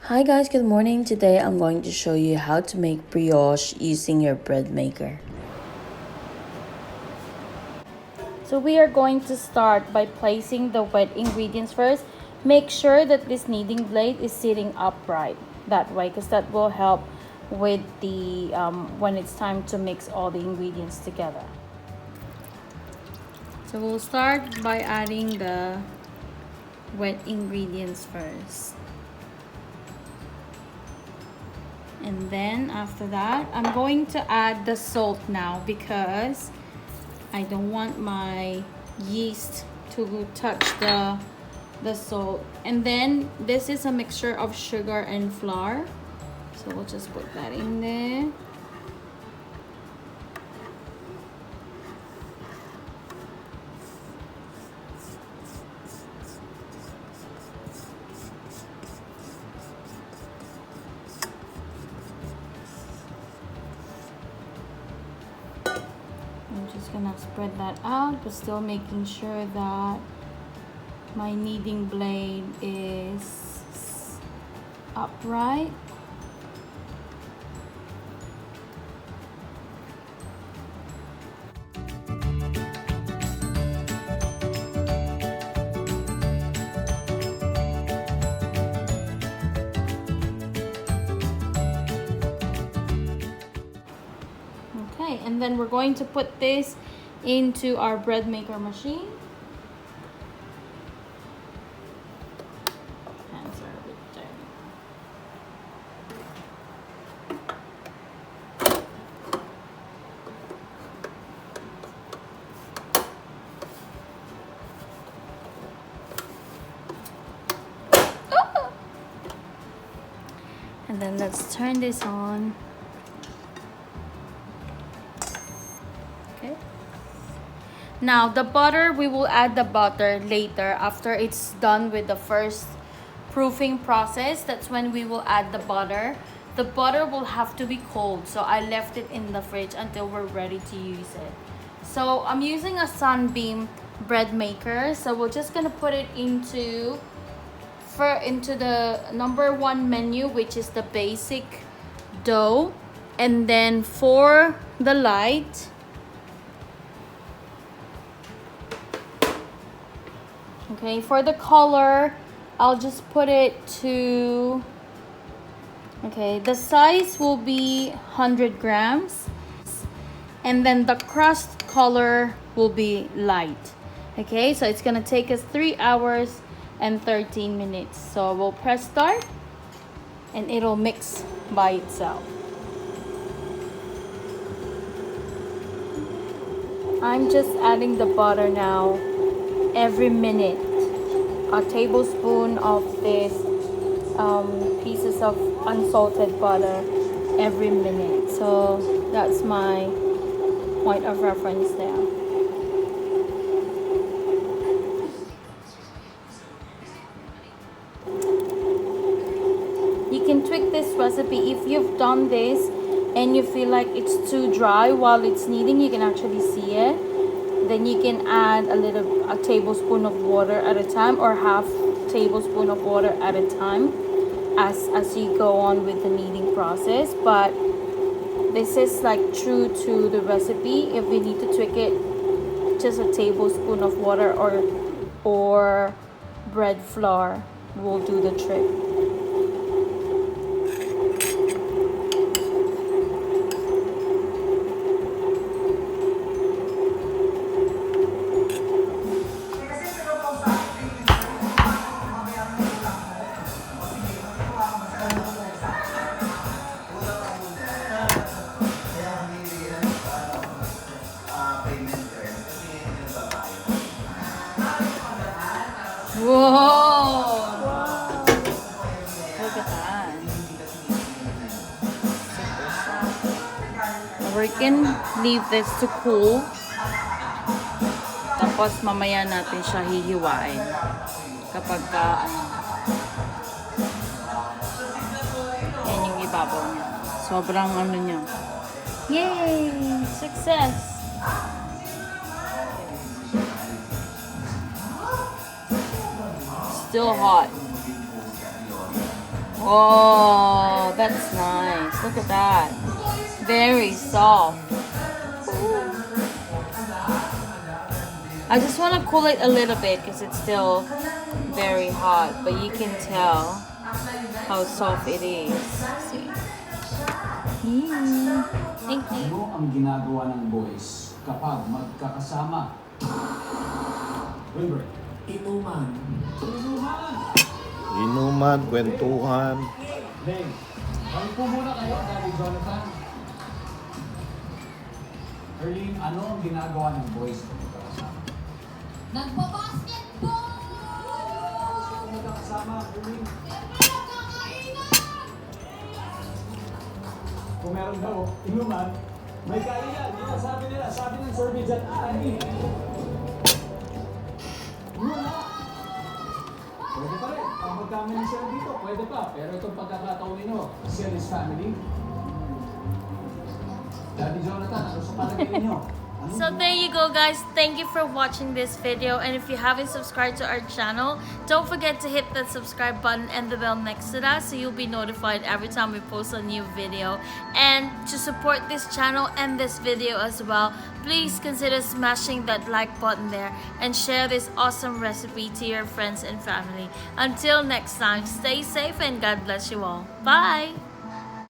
Hi guys, good morning. Today I'm going to show you how to make brioche using your bread maker. So we are going to start by placing the wet ingredients first. Make sure that this kneading blade is sitting upright that way because that will help with the when it's time to mix all the ingredients together. So we'll start by adding the wet ingredients first. And then after that, I'm going to add the salt now because I don't want my yeast to touch the salt. And then this is a mixture of sugar and flour. So we'll just put that in there. I'm just gonna spread that out, but still making sure that my kneading blade is upright. Okay, and then we're going to put this into our bread maker machine. Hands are a bit dirty. And then let's turn this on. Okay. Now the butter, we will add the butter later after it's done with the first proofing process. That's when we will add the butter. The butter will have to be cold, so I left it in the fridge until we're ready to use it. So I'm using a sunbeam bread maker, so we're just gonna put it into the number 1 menu, which is the basic dough. And then for the light, okay, for the color, I'll just put it to, okay, the size will be 100 grams. And then the crust color will be light. Okay, so it's gonna take us 3 hours and 13 minutes. So we'll press start and it'll mix by itself. I'm just adding the butter now every minute. A tablespoon of this pieces of unsalted butter every minute. So that's my point of reference there. You can tweak this recipe if you've done this and you feel like it's too dry while it's kneading. You can actually see it. Then you can add a tablespoon of water at a time, or half tablespoon of water at a time as you go on with the kneading process. But this is like true to the recipe. If we need to tweak it, just a tablespoon of water or bread flour will do the trick. Whoa! Look at that. We can leave this to cool. Tapos mamaya natin siya hihiwain. Kapag yan yung ibabaw niya. Sobrang ano niya. Yay! Success! Still hot. Oh, that's nice. Look at that. Very soft. I just want to cool it a little bit because it's still very hot. But you can tell how soft it is. See? Thank you. Ano ang ginagawa ng boys kapag magkakasama? Remember, inuman. Inuman, kwentuhan. Deng, balik po muna kayo, Daddy Jonathan. Erling, ano ang ginagawa ng boys kapag magkakasama? Nagpa-basketball! Magkakasama, Erling. Kung meron daw, inuman, may kainan. Dito sabi nila, sabi ng survey dyan, wala. Pwede pa rin. Ang magkami ni Sir dito, pwede pa. Pero itong pagkakataon ninyo, Sherry's family. Daddy Jonathan, ano sa palagay ninyo? So there you go, guys. Thank you for watching this video, and if you haven't subscribed to our channel, don't forget to hit that subscribe button and the bell next to that so you'll be notified every time we post a new video. And to support this channel and this video as well, please consider smashing that like button there and share this awesome recipe to your friends and family. Until next time, stay safe and God bless you all. Bye.